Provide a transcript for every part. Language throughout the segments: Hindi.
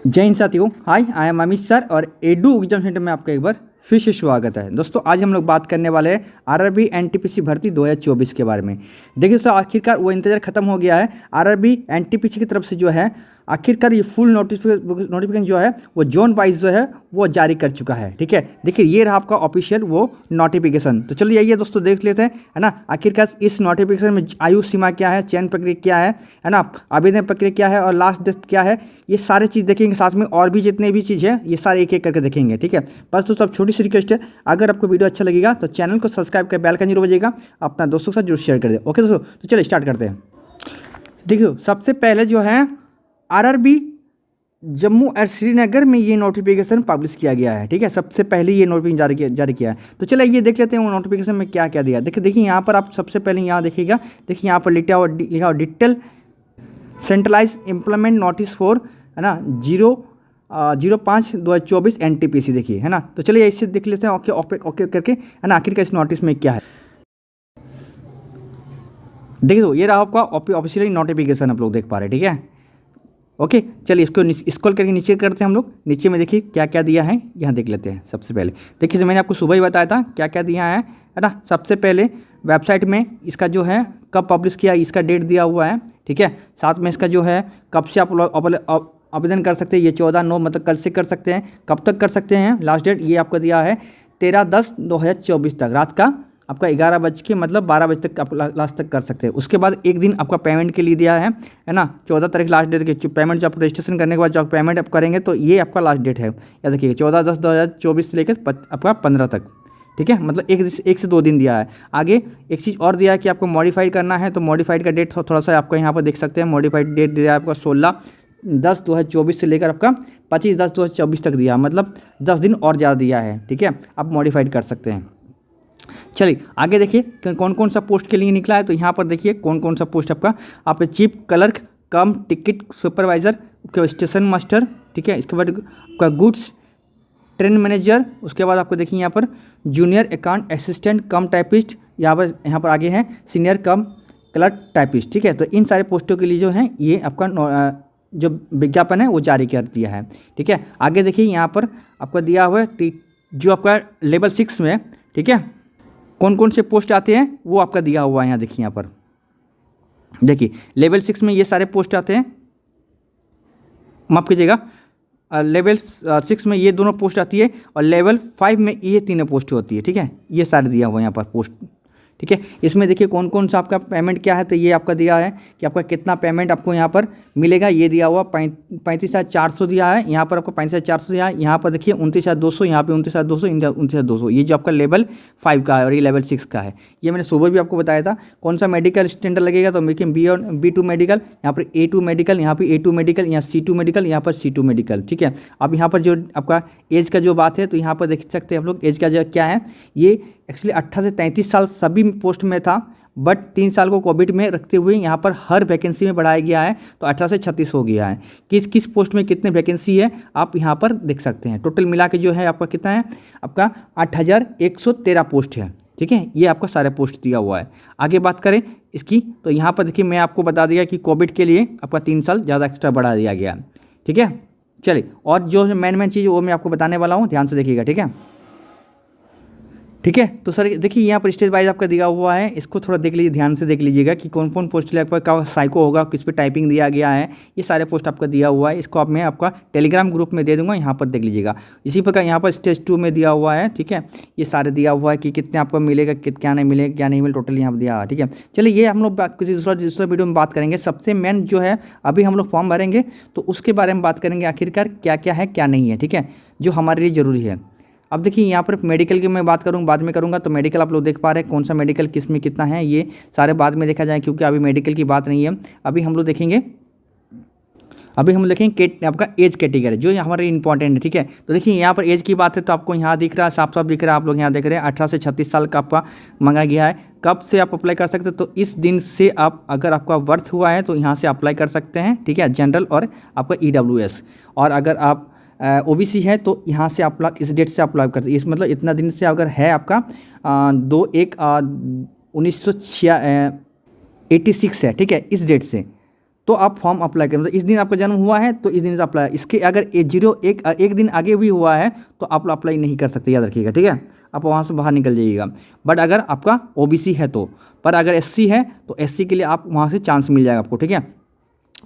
जय हिंद साथियों, हाय आई एम अमित सर और एडू एग्जाम सेंटर में आपका एक बार फिर से स्वागत है। दोस्तों आज हम लोग बात करने वाले हैं आरआरबी एनटीपीसी भर्ती 2024 के बारे में। देखिए दोस्तों, आखिरकार वो इंतजार खत्म हो गया है। आरआरबी एनटीपीसी की तरफ से जो है आखिरकार ये फुल नोटिफिकेशन जो है वो जोन वाइज जो है वो जारी कर चुका है। ठीक है, देखिए ये रहा आपका ऑफिशियल वो नोटिफिकेशन। तो चलिए आइए दोस्तों देख लेते हैं, है ना, आखिरकार इस नोटिफिकेशन में आयु सीमा क्या है, चयन प्रक्रिया क्या है ना, आवेदन प्रक्रिया क्या है और लास्ट डेट क्या है, ये सारे चीज़ देखेंगे। साथ में और भी जितने भी चीज़ है ये सारे एक एक करके देखेंगे। ठीक है, बस दोस्तों अब छोटी सी रिक्वेस्ट है, अगर आपको वीडियो अच्छा लगेगा तो चैनल को सब्सक्राइब कर बेल का जरूर बजेगा, अपना दोस्तों के साथ जरूर शेयर कर दे। ओके दोस्तों, तो चलिए स्टार्ट करते हैं। देखिए सबसे पहले जो है आरआरबी जम्मू और श्रीनगर में ये नोटिफिकेशन पब्लिश किया गया है। ठीक है, सबसे पहले ये नोटिफिकेशन जारी किया है। तो चलिए ये देख लेते हैं वो नोटिफिकेशन में क्या क्या दिया। देखिए यहाँ पर आप सबसे पहले यहाँ देखिएगा, देखिए यहाँ पर लिखा हुआ detail centralised employment notice for, है ना, 05/2024 एनटीपीसी। देखिए, है ना, तो चलिए इससे देख लेते हैं ओके ओके ओके करके, है ना, आखिर का इस नोटिस में क्या है। देखिए तो ये रहा आपका ऑफिशियली नोटिफिकेशन, आप लोग देख पा रहे हैं। ठीक है, ओके चलिए इसको स्क्रॉल करके नीचे करते हैं हम लोग। नीचे में देखिए क्या क्या दिया है, यहाँ देख लेते हैं। सबसे पहले देखिए मैंने आपको सुबह ही बताया था क्या क्या दिया है ना। सबसे पहले वेबसाइट में इसका जो है कब पब्लिश किया, इसका डेट दिया हुआ है। ठीक है, साथ में इसका जो है कब से आप आवेदन कर सकते हैं, ये 14/9 मतलब कल से कर सकते हैं। कब तक कर सकते हैं, लास्ट डेट ये आपका दिया है 13/10/2024 तक, रात का आपका 11 बज के मतलब 12 बजे तक आप लास्ट तक कर सकते हैं। उसके बाद एक दिन आपका पेमेंट के लिए दिया है ना, 14 तारीख लास्ट डेट के पेमेंट। जो आप रजिस्ट्रेशन करने के बाद जो आप पेमेंट आप करेंगे तो ये आपका लास्ट डेट है, याद रखिएगा 14/10/2024 से लेकर आपका 15 तक। ठीक है, मतलब एक से 2 दिन दिया है। आगे एक चीज़ और दिया है कि आपको मॉडिफाइड करना है, तो मॉडिफाइड का डेट थोड़ा सा आपको यहाँ पर देख सकते हैं। मॉडिफाइड डेट दिया है आपका 16/10/2024 से लेकर आपका 25/10/2024 तक दिया, मतलब 10 दिन और ज़्यादा दिया है। ठीक है, आप मॉडिफाइड कर सकते हैं। चलिए आगे देखिए कौन कौन सा पोस्ट के लिए निकला है। तो यहाँ पर देखिए कौन कौन सा पोस्ट आपका, आप चीफ क्लर्क कम टिकट सुपरवाइज़र, उसके बाद स्टेशन मास्टर। ठीक है, इसके बाद आपका गुड्स ट्रेन मैनेजर। उसके बाद आपको देखिए यहाँ पर जूनियर अकाउंट असिस्टेंट कम टाइपिस्ट, यहाँ पर आगे है सीनियर कम क्लर्क टाइपिस्ट। ठीक है, तो इन सारे पोस्टों के लिए जो है ये आपका जो विज्ञापन है वो जारी कर दिया है। ठीक है, आगे देखिए यहाँ पर आपका दिया हुआ है जो आपका लेवल 6 में, ठीक है, कौन कौन से पोस्ट आते हैं वो आपका दिया हुआ है। यहाँ देखिए, यहाँ पर देखिए लेवल 6 में ये सारे पोस्ट आते हैं, माफ़ कीजिएगा, लेवल 6 में ये दोनों पोस्ट आती है और लेवल 5 में ये तीनों पोस्ट होती है। ठीक है, ये सारे दिया हुआ है यहाँ पर पोस्ट। ठीक है, इसमें देखिए कौन कौन सा आपका पेमेंट क्या है। तो ये आपका दिया है कि आपका कितना पेमेंट आपको यहाँ पर मिलेगा, ये दिया हुआ 35,400 दिया है। यहाँ पर आपको 35,400 दिया है। यहाँ पर देखिए 29,200, यहाँ पे 29,200, 29,200, ये जो आपका लेवल 5 का है और ये लेवल 6 का है। ये मैंने सुबह भी आपको बताया था। कौन सा मेडिकल स्टैंडर्ड लगेगा, तो देखिए B2 मेडिकल, यहाँ पर A2 मेडिकल, यहाँ पर A2 मेडिकल, यहाँ C2 मेडिकल, यहाँ पर C2 मेडिकल। ठीक है, अब यहाँ पर जो आपका एज का जो बात है, तो यहाँ पर देख सकते हैं आप लोग एज का जो क्या है, ये एक्चुअली 18 से 33 साल सभी पोस्ट में था, बट 3 साल को कोविड में रखते हुए यहाँ पर हर वैकेंसी में बढ़ाया गया है, तो 18 से 36 हो गया है। किस किस पोस्ट में कितने वैकेंसी है आप यहाँ पर देख सकते हैं। टोटल मिला के जो है आपका कितना है, आपका 8,113 पोस्ट है। ठीक है, ये आपका सारे पोस्ट दिया हुआ है। आगे बात करें इसकी, तो यहाँ पर देखिए मैं आपको बता दिया कि कोविड के लिए आपका 3 साल ज़्यादा एक्स्ट्रा बढ़ा दिया गया। ठीक है, चलिए और जो मेन चीज़ वो मैं आपको बताने वाला हूँ, ध्यान से देखिएगा। ठीक है, ठीक है, तो सर देखिए यहाँ पर स्टेज वाइज आपका दिया हुआ है, इसको थोड़ा देख लीजिए, ध्यान से देख लीजिएगा कि कौन कौन पोस्ट आपका का साइको होगा, किस पे टाइपिंग दिया गया है, ये सारे पोस्ट आपका दिया हुआ है। इसको मैं आपका टेलीग्राम ग्रुप में दे दूंगा, यहाँ पर देख लीजिएगा। इसी प्रकार यहाँ पर स्टेज 2 में दिया हुआ है। ठीक है, ये सारे दिया हुआ है कि कितने आपको मिलेगा, क्या नहीं मिलेगा, क्या नहीं मिलेगा, टोटल यहाँ पर दिया हुआ है। ठीक है, चलिए ये हम लोग किसी दूसरा वीडियो में बात करेंगे। सबसे मेन जो है अभी हम लोग फॉर्म भरेंगे तो उसके बारे में बात करेंगे, आखिरकार क्या क्या है क्या नहीं है। ठीक है, जो हमारे लिए ज़रूरी है। अब देखिए यहाँ पर मेडिकल की मैं बात करूँ, बाद में करूँगा। तो मेडिकल आप लोग देख पा रहे हैं कौन सा मेडिकल किस में कितना है, ये सारे बाद में देखा जाए, क्योंकि अभी मेडिकल की बात नहीं है। अभी हम लोग देखेंगे आपका एज कैटेगरी जो हमारे इंपॉर्टेंट है। ठीक है, तो देखिए यहाँ पर एज की बात है तो आपको यहाँ दिख रहा है, साफ साफ दिख रहा है, आप लोग यहाँ देख रहे हैं 18 से 36 साल का आपका मांगा गया है। कब से आप अप्लाई कर सकते हैं, तो इस दिन से आप अगर आपका बर्थ हुआ है तो यहाँ से अप्लाई कर सकते हैं। ठीक है, जनरल और आपका EWS, और अगर आप OBC है तो यहाँ से आप इस डेट से अप्लाई करते हैं। इस मतलब इतना दिन से अगर है आपका 2/1/1986 है। ठीक है, इस डेट से तो आप फॉर्म अप्लाई करें। मतलब इस दिन आपका जन्म हुआ है तो इस दिन से अप्लाई, इसके अगर एक दिन आगे भी हुआ है तो आप अप्लाई नहीं कर सकते, याद रखिएगा, ठीक है। आप वहाँ से बाहर निकल जाइएगा। बट अगर आपका ओबीसी है तो, पर अगर एससी है तो एससी के लिए आप वहाँ से चांस मिल जाएगा आपको, ठीक है।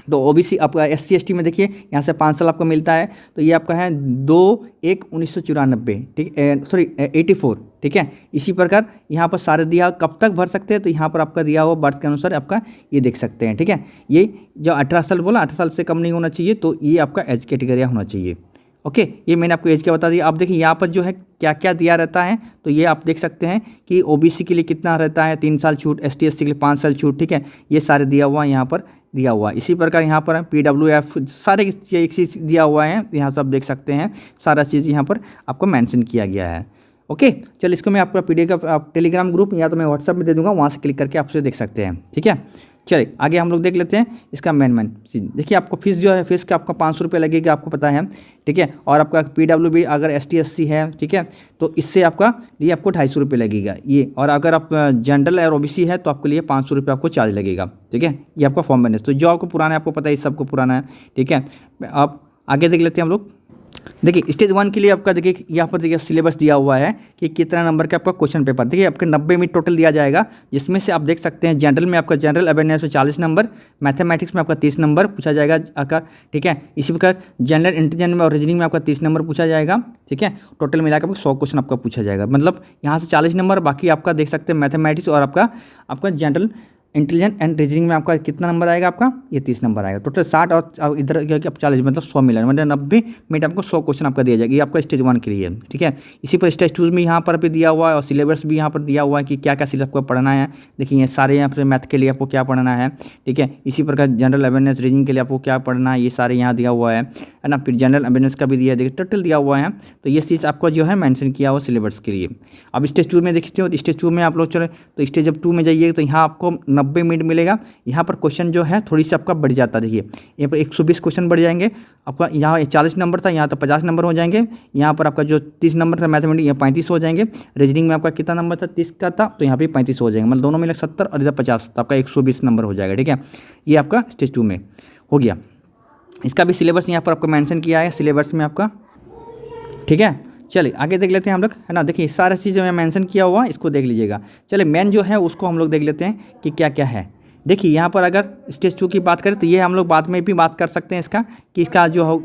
तो ओबीसी आपका एससी एसटी में देखिए यहाँ से 5 साल आपको मिलता है, तो ये आपका है 2/1/1994, ठीक, सॉरी 84, ठीक है। इसी प्रकार यहाँ पर सारे दिया कब तक भर सकते हैं, तो यहाँ पर आपका दिया हुआ बर्थ के अनुसार आपका ये देख सकते हैं, ठीक है। ये जो 18 साल बोला, 18 साल से कम नहीं होना चाहिए, तो ये आपका एज कैटेगरी होना चाहिए। ओके, ये मैंने आपको एज क्या बता दिया। आप देखिए यहाँ पर जो है क्या क्या दिया रहता है, तो ये आप देख सकते हैं कि ओबीसी के लिए कितना रहता है, 3 साल छूट, एसटी एससी के लिए 5 साल छूट, ठीक है। ये सारे दिया हुआ है यहाँ पर दिया हुआ है। इसी प्रकार यहाँ पर PWF सारे एक चीज़ दिया हुआ है, यहाँ से आप देख सकते हैं सारा चीज़ यहाँ पर आपको मेंशन किया गया है। ओके, चल इसको मैं आपका PDF का टेलीग्राम ग्रुप या तो मैं व्हाट्सअप में दे दूंगा, वहाँ से क्लिक करके आपसे देख सकते हैं, ठीक है। चलिए आगे हम लोग देख लेते हैं इसका मेन चीज़। देखिए आपको फीस जो है, फीस का आपका 500 रुपये लगेगा, आपको पता है, ठीक है। और आपका PWB अगर ST SC है, ठीक है, तो इससे आपका ये आपको 250 रुपये लगेगा ये। और अगर आप जनरल और OBC है तो आपके लिए 500 रुपये आपको चार्ज लगेगा, ठीक है। ये आपका फॉर्म बैलेंस, तो जो आपको पुराना है आपको पता है, सबको पुराना है, ठीक है। आप आगे देख लेते हैं हम लोग। देखिए स्टेज 1 के लिए आपका देखिए यहाँ पर देखिए सिलेबस दिया हुआ है कि कितना नंबर का आपका क्वेश्चन पेपर, देखिए आपके 90 मिनट टोटल दिया जाएगा, जिसमें से आप देख सकते हैं जनरल में आपका जनरल अवेयरनेस में 40 नंबर, मैथमेटिक्स में आपका 30 नंबर पूछा जाएगा आकर, ठीक है। इसी प्रकार जनरल इंटेलिजेंस में और रीजनिंग में आपका 30 नंबर पूछा जाएगा, ठीक है। टोटल मिलाकर 100 क्वेश्चन आपका पूछा जाएगा, मतलब यहाँ से 40 नंबर, बाकी आपका देख सकते हैं मैथमेटिक्स और आपका जनरल इंटेलिजेंट एंड रीजनिंग में आपका कितना नंबर आएगा, आपका ये 30 नंबर आएगा। टोटल 60 और इधर आप 40, मतलब 100 मिला, मतलब 90 मिनट आपको 100 क्वेश्चन आपका दिया जाएगा। ये आपका स्टेज 1 के लिए, ठीक है। इसी पर स्टेज 2 में यहाँ पर भी दिया हुआ है और सिलेबस भी यहाँ पर दिया हुआ है कि क्या क्या सिलेबस आपको पढ़ना है। देखिए ये सारे यहाँ पर मैथ के लिए आपको क्या पढ़ना है, ठीक है। इसी प्रकार जनरल अवेयरनेस रीजनिंग के लिए आपको क्या पढ़ना है, ये सारे यहाँ दिया हुआ है ना। फिर जनरल अवेयरनेस का भी दिया है, देखिए टोटल दिया हुआ है। तो ये चीज़ आपको जो है मेंशन किया हुआ सिलेबस के लिए। अब स्टेज 2 में देखते हो, तो स्टेज 2 में आप लोग चले तो स्टेज जब 2 में जाइए तो यहाँ आपको 90 मिनट मिलेगा। यहाँ पर क्वेश्चन जो है थोड़ी सी आपका बढ़ जाता है, देखिए यहाँ पर 120 क्वेश्चन बढ़ जाएंगे आपका। यहाँ 40 नंबर था, यहाँ तो 50 नंबर हो जाएंगे। यहाँ पर आपका जो 30 नंबर था मैथमेटिक्स, यहाँ 35 हो जाएंगे। रीजनिंग में आपका कितना नंबर था, 30 का था, तो यहाँ पे 35 हो जाएंगे, मतलब दोनों में 70 और इधर 50, तो आपका 120 नंबर हो जाएगा, ठीक है। ये आपका स्टेज 2 में हो गया। इसका भी सिलेबस यहाँ पर आपको मेंशन किया है सिलेबस में आपका, ठीक है। चलिए आगे देख लेते हैं हम लोग, है ना। देखिए सारा चीज़ में मेंशन किया हुआ, इसको देख लीजिएगा। चलिए मेन जो है उसको हम लोग देख लेते हैं कि क्या क्या है। देखिए यहाँ पर अगर स्टेज 2 की बात करें तो ये हम लोग बाद में भी बात कर सकते हैं इसका, कि इसका जो हो,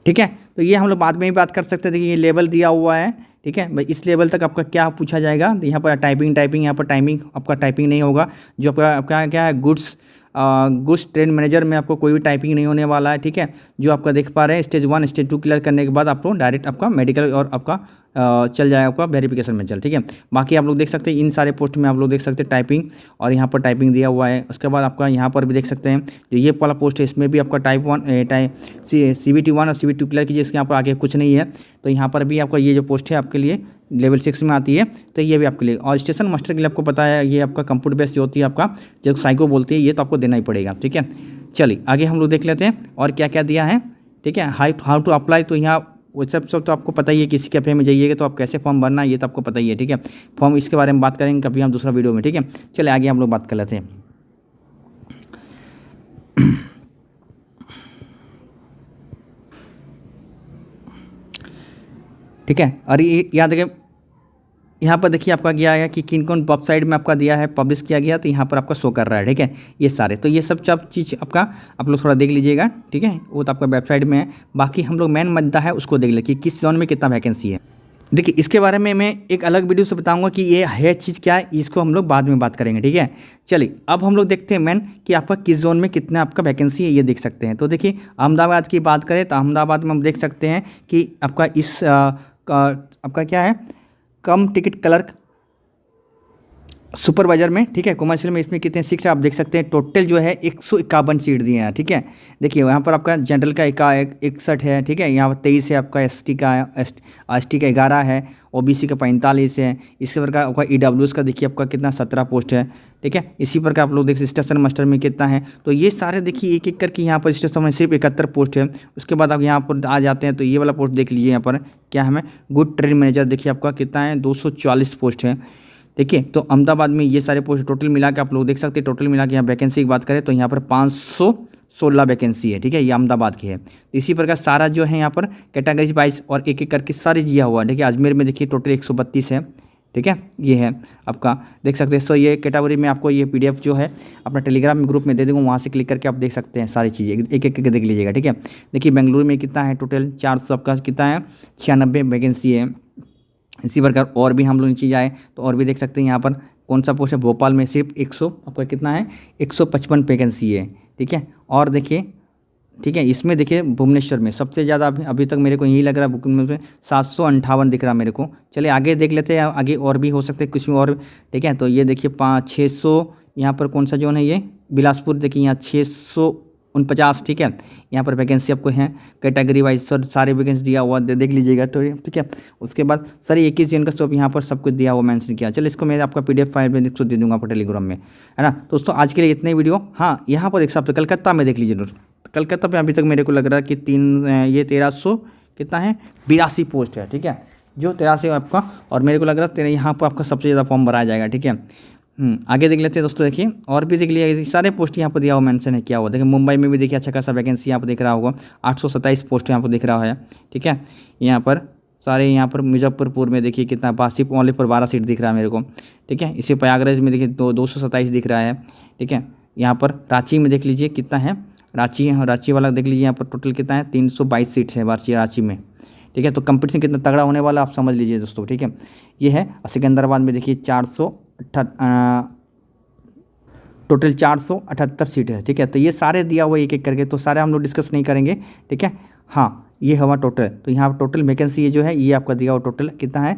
ठीक है। तो ये हम लोग बाद में भी बात कर सकते हैं। देखिए ये लेवल दिया हुआ है, ठीक है भाई, इस लेवल तक आपका क्या पूछा जाएगा। यहाँ पर टाइपिंग यहाँ पर आपका टाइपिंग नहीं होगा। जो आपका क्या है गुड्स ट्रेड मैनेजर में आपको कोई भी टाइपिंग नहीं होने वाला है, ठीक है। जो आपका देख पा रहे हैं स्टेज 1 स्टेज 2 क्लियर करने के बाद आपको डायरेक्ट आपका मेडिकल और आपका चल जाएगा आपका वेरिफिकेशन में, ठीक है। बाकी आप लोग देख सकते हैं इन सारे पोस्ट में आप लोग देख सकते हैं टाइपिंग, और यहाँ पर टाइपिंग दिया हुआ है। उसके बाद आपका यहाँ पर भी देख सकते हैं जो ये वाला पोस्ट है, इसमें भी आपका CBT 1 और CBT 2 क्लियर कीजिए। इसके यहाँ पर आगे कुछ नहीं है, तो यहाँ पर भी आपका ये जो पोस्ट है आपके लिए लेवल 6 में आती है, तो ये भी आपके लिए। और स्टेशन मास्टर के लिए आपको पता है ये आपका कंप्यूटर बेस्ड जो होती है आपका, जो साइको बोलती है, ये तो आपको देना ही पड़ेगा, ठीक है। चलिए आगे हम लोग देख लेते हैं और क्या क्या दिया है, ठीक है। हाउ टू अप्लाई, तो यहाँ वो सब तो आपको पता ही है। किसी कैफे में जाइएगा तो आप कैसे फॉर्म भरना है ये तो आपको पता ही है, ठीक है। फॉर्म इसके बारे में बात करेंगे कभी हम दूसरा वीडियो में, ठीक है। चलिए आगे हम लोग बात कर लेते हैं। ठीक है, और ये याद देखिए यहाँ पर देखिए आपका क्या है कि किन कौन वेबसाइट में आपका दिया है, पब्लिश किया गया, तो यहाँ पर आपका शो कर रहा है, ठीक है। ये सारे तो ये सब चीज़ आपका आप लोग थोड़ा देख लीजिएगा, ठीक है। वो तो आपका वेबसाइट में है। बाकी हम लोग मेन मुद्दा है उसको देख ले कि किस जोन में कितना वैकेंसी है। देखिए इसके बारे में मैं एक अलग वीडियो से बताऊंगा कि ये है चीज़ क्या है, इसको हम लोग बाद में बात करेंगे, ठीक है। चलिए अब हम लोग देखते हैं मेन कि आपका किस जोन में कितना आपका वैकेंसी है, ये देख सकते हैं। तो देखिए अहमदाबाद की बात करें तो अहमदाबाद में हम देख सकते हैं कि आपका आपका क्या है, कम टिकट क्लर्क सुपरवाइजर में, ठीक है। कॉमर्शियल में इसमें कितने सीट है आप देख सकते हैं। टोटल जो है 151 सीट दिए हैं, ठीक है। देखिए यहाँ पर आपका जनरल का 61 है, ठीक है। यहाँ पर 23 है आपका ST का 11 है, OBC का 45 है। इसी प्रकार आपका EWS का देखिए आपका कितना 17 पोस्ट है, ठीक है। इसी प्रकार आप लोग देखिए स्टेशन मास्टर में कितना है। तो ये सारे देखिए एक एक करके यहाँ पर स्टेशन में सिर्फ 71 पोस्ट है। उसके बाद आप यहाँ पर आ जाते हैं तो ये वाला पोस्ट देख लीजिए, यहाँ पर क्या हमें गुड ट्रेड मैनेजर देखिए आपका कितना है 244 पोस्ट है, देखिए। तो अहमदाबाद में ये सारे पोस्ट टोटल मिला के आप लोग देख सकते हैं। टोटल मिला के यहाँ वैकेंसी की बात करें तो यहाँ पर 500 16 वैकेंसी है, ठीक है, ये अहमदाबाद की है। तो इसी प्रकार सारा जो है यहाँ पर कैटेगरी वाइज और एक एक करके सारे दिया हुआ है। देखिए अजमेर में देखिए टोटल 132 है, ठीक है, ये है आपका, देख सकते हैं। सो ये कैटेगरी में आपको ये PDF जो है अपना टेलीग्राम ग्रुप में दे दूँगा, वहाँ से क्लिक करके आप देख सकते हैं सारी चीज़ें, एक एक करके देख लीजिएगा, ठीक है। देखिए बेंगलुरु में कितना है टोटल 400, आपका कितना है 96 वैकेंसी है। इसी प्रकार और भी हम लोग नीचे जाए तो और भी देख सकते हैं यहाँ पर कौन सा पोस्ट है। भोपाल में सिर्फ 100 आपका कितना है 155 वैकेंसी है, ठीक है। और देखिए, ठीक है, इसमें देखिए भुवनेश्वर में सबसे ज़्यादा अभी तक मेरे को यही लग रहा है, बुक में 758 दिख रहा है मेरे को। चलिए आगे देख लेते हैं, आगे और भी हो सकते हैं कुछ और, ठीक है। तो ये देखिए 600 यहाँ पर कौन सा जोन है, ये बिलासपुर, देखिए यहाँ 649, ठीक है। यहाँ पर वैकेंसी आपको है कैटेगरी वाइज सर सारे वैकेंसी दिया हुआ देख लीजिएगा, तो ठीक है। उसके बाद सर 21 जन का सब यहाँ पर सब कुछ दिया हुआ मेंशन किया। चलिए इसको मैं आपका PDF फाइल में दे दूँगा आपको टेलीग्राम में, है ना। दोस्तों आज के लिए इतने वीडियो। हाँ, यहाँ पर एक सकते कलकत्ता में देख लीजिए जरूर। कलकत्ता पे अभी तक मेरे को लग रहा है कि 1300 कितना है 82 पोस्ट है, ठीक है, जो 83 आपका। और मेरे को लग रहा है यहाँ पर आपका सबसे ज़्यादा फॉर्म भराया जाएगा, ठीक है। आगे देख लेते हैं दोस्तों। देखिए और भी देख लिया, सारे पोस्ट यहाँ पर दिया हुआ मेंशन है क्या हुआ। देखिए मुंबई में भी देखिए अच्छा खासा वैकेंसी यहाँ पर दिख रहा होगा, 827 पोस्ट यहाँ पर दिख रहा है, ठीक है। यहाँ पर सारे यहाँ पर मुजफ्फरपुर में देखिए कितना सिर्फ ओनली पर 12 सीट दिख रहा है मेरे को, ठीक है। इसी प्रयागराज में देखिए 227 दिख रहा है, ठीक है। यहाँ पर रांची में देख लीजिए कितना है, रांची वाला देख लीजिए यहाँ पर टोटल कितना है 322 सीट्स है रांची में, ठीक है। तो कंपटीशन कितना तगड़ा होने वाला आप समझ लीजिए दोस्तों, ठीक है। ये है। सिकंदराबाद में देखिए टोटल 478 सीट है, ठीक है। तो ये सारे दिया हुआ एक एक करके, तो सारे हम लोग डिस्कस नहीं करेंगे, ठीक है। हाँ, ये हवा टोटल, तो यहाँ टोटल वैकेंसी ये जो है ये आपका दिया हुआ टोटल कितना है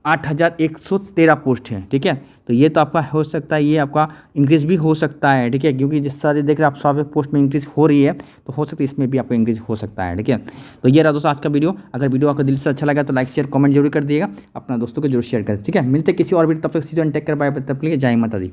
8113 पोस्ट है, ठीक है। तो ये तो आपका हो सकता है, ये आपका इंक्रीज़ भी हो सकता है, ठीक है, क्योंकि जिस सारे देख रहे हैं आप सारे पोस्ट में इंक्रीज़ हो रही है, तो हो सकता है इसमें भी आपको इंक्रीज़ हो सकता है, ठीक है। तो ये रहा दोस्तों आज का वीडियो। अगर वीडियो आपको दिल से अच्छा लगा तो लाइक शेयर कमेंट जरूर कर दिएगा, अपना दोस्तों को जरूर शेयर करें, ठीक है। मिलते किसी और वीडियो, तब तक सीधे टेक कर बाय, तब तक के लिए जय माता दी।